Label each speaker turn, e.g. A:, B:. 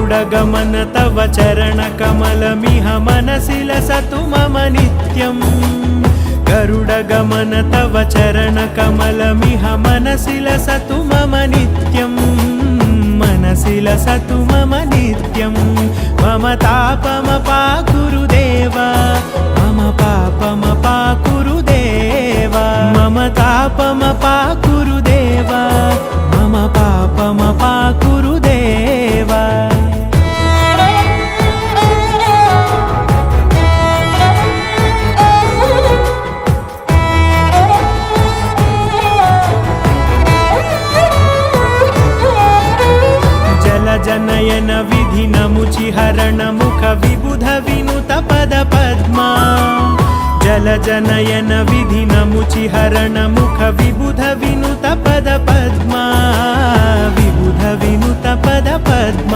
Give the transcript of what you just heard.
A: गरुडगमन तव चरणकमलमिह मनसि लसतु मम नित्यम् गरुडगमन तव चरणकमलमिह मनसि लसतु मम नित्यम् मनसि लसतु मम नित्यम् मम तापमपाकुरुदेव मम पापमपाकुरुदेव मम तापमपाकुरुदेव मम पापमपाकुरुदेव जनयन विधिनमुचिहरण मुख विबुध विनुत पद पद्मा जलजनयन विधिनमुचिहरण मुख विबुध विनुत पद पद्मा विबुध विनुत पद पद्मा।